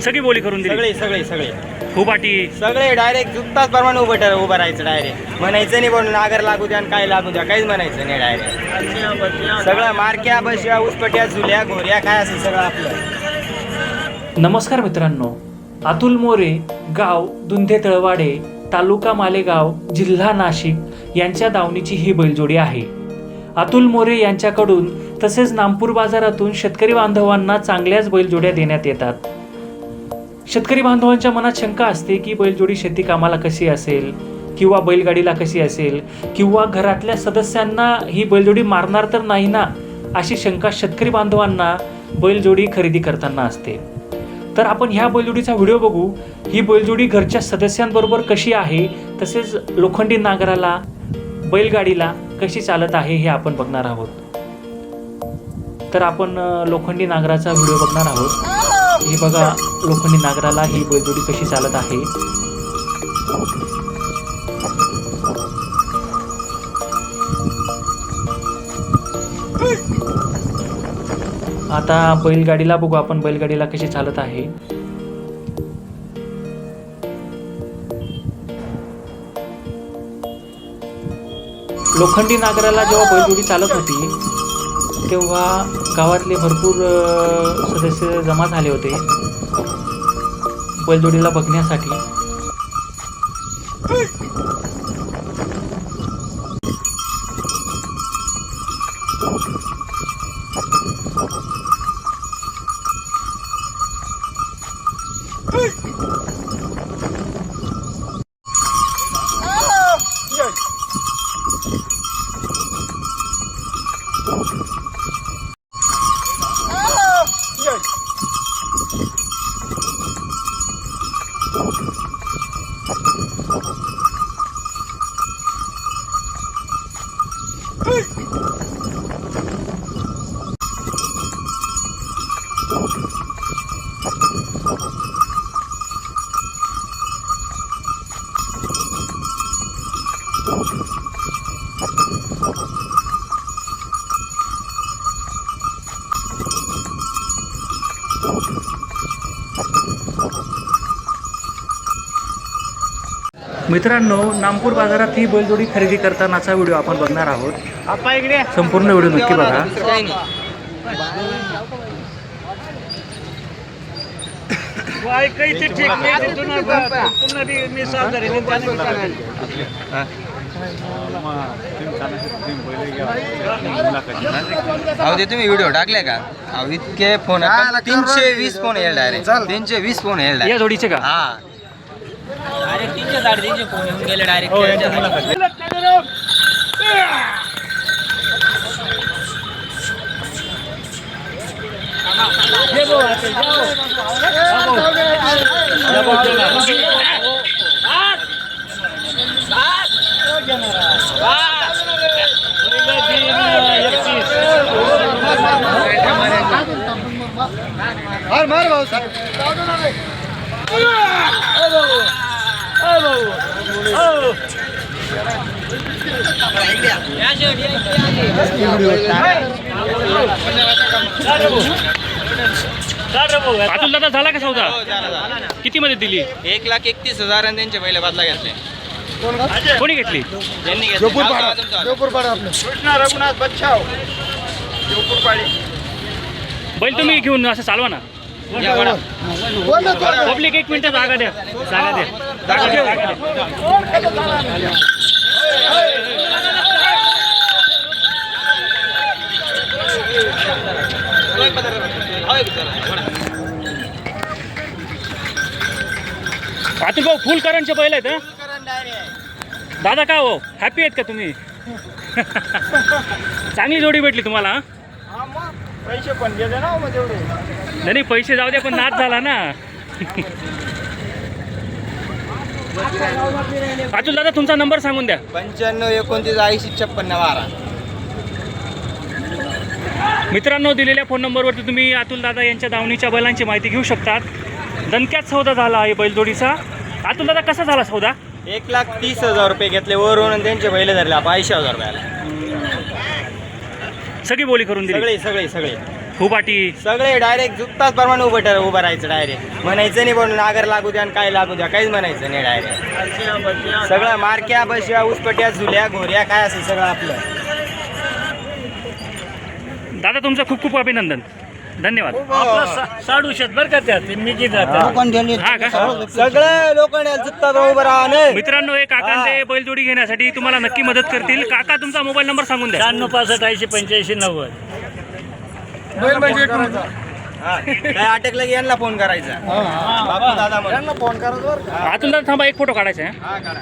सगळी बोली करून दिली. सगळे सगळे सगळे फुबाटी सगळे डायरेक्ट जुत्ताच प्रमाणे उभं राहायचं डायरेक्ट. म्हणायचं नाही पण नागर लागू द्या आणि काय लागू द्या काहीच म्हणायचं नाही. डायरेक्ट सगळं मारक्या बशा उसपट्या झुल्या घोऱ्या काय असेल सगळं आपलं. नमस्कार मित्रांनो, अतुल मोरे, गाव दुंधे तळवाडे, तालुका मालेगाव, जिल्हा नाशिक यांच्या दावणीची ही बैलजोडी आहे. अतुल मोरे यांच्याकडून तसेच नामपूर बाजारातून शेतकरी बांधवांना चांगल्याच बैलजोड्या देण्यात येतात. शेतकरी बांधवांच्या मनात शंका असते की बैलजोडी शेती कामाला कशी असेल किंवा बैलगाडीला कशी असेल किंवा घरातल्या सदस्यांना ही बैलजोडी मारणार तर नाही ना, अशी शंका शेतकरी बांधवांना बैलजोडी खरेदी करताना असते. तर आपण ह्या बैलजोडीचा व्हिडिओ बघू. ही बैलजोडी घरच्या सदस्यांबरोबर कशी आहे, तसेच लोखंडी नांगराला बैलगाडीला कशी चालत आहे हे आपण बघणार आहोत. तर आपण लोखंडी नांगराचा व्हिडिओ बघणार आहोत. हे बघा, लोखंडी नांगराला ही बैलजोडी कशी चालत आहे. आता बैलगाडीला बघू आपण, बैलगाडीला कशी चालत आहे. लोखंडी नांगराला जेव्हा बैलजोडी चालत होती तेव्हा गावातले भरपूर सदस्य जमा झाले होते बैलजोडीला बघण्यासाठी. मित्रांनो, नामपूर बाजारात ही बैलजोडी खरेदी करतानाचा व्हिडिओ आपण बघणार आहोत. संपूर्ण व्हिडिओ नक्की बघा. तुम्ही व्हिडिओ टाकले का? इतके फोन 320 फोन येईल डायरेक्ट. 320 फोन येईल या जोडीचे का? हा, डायरेक्ट 300-350 फोन येऊन गेले डायरेक्ट. मार भाऊ अतुल दादा, झाला का सौदा? किती मध्ये दिली? 1,31,000 आणि त्यांचे पहिले बदला घेतले. कोणी घेतली? त्यांनी घेतले. कृष्णा रघुनाथ बच्छाव, बैल तुम्ही घेऊन असं चालवा ना. पब्लिक 1 मिनिट जागा द्या. अतुल भाऊ, फुल करंटचे बैल आहेत हं? दादा, का हो, हॅपी आहेत का तुम्ही? चांगली जोडी भेटली तुम्हाला. पैसे पण गेले ना मग तेवढे. नाही, पैसे जाऊ द्या, पण नाद झाला ना. अतुल दादा, तुमचा नंबर सांगून द्या. 95 29 80 56 12. मित्रांनो, दिलेल्या फोन नंबरवरती तुम्ही अतुल दादा यांच्या दावणीच्या बैलांची माहिती घेऊ शकतात. दणक्यात सौदा झाला आहे बैलजोडीचा. अतुल दादा, कसा झाला सौदा? 1,30,000 रुपये घेतले वरून आणि त्यांचे बैल धरले 82,000 रुपयाला. सगळी बोली करून दिली. सगळे सगळे सगळे फुबाटी सगळे डायरेक्ट जुत्ताच प्रमाणे उभं राहायचं डायरेक्ट. म्हणायचं नाही पण नागर लागू द्या आणि काय लागू द्या काहीच म्हणायचं नाही डायरेक्ट. सगळं मारक्या बशा उसपट्या झुल्या घोऱ्या काय असेल सगळं आपलं. दादा तुमचं खूप खूप अभिनंदन, धन्यवाद. साडू शेत बरं का त्यात मी किती हा का? सगळं लोकांनी जुत्ता उभं राहणं. मित्रांनो, हे काका ते बैलजोडी घेण्यासाठी तुम्हाला नक्की मदत करतील. काका तुमचा मोबाईल नंबर सांगून द्या. 9665808590. काय अटकलं की यांना फोन करायचा. बापू दादा म्हणून. आतून दादा थांबा, एक फोटो काढायचा आहे. हा, करा.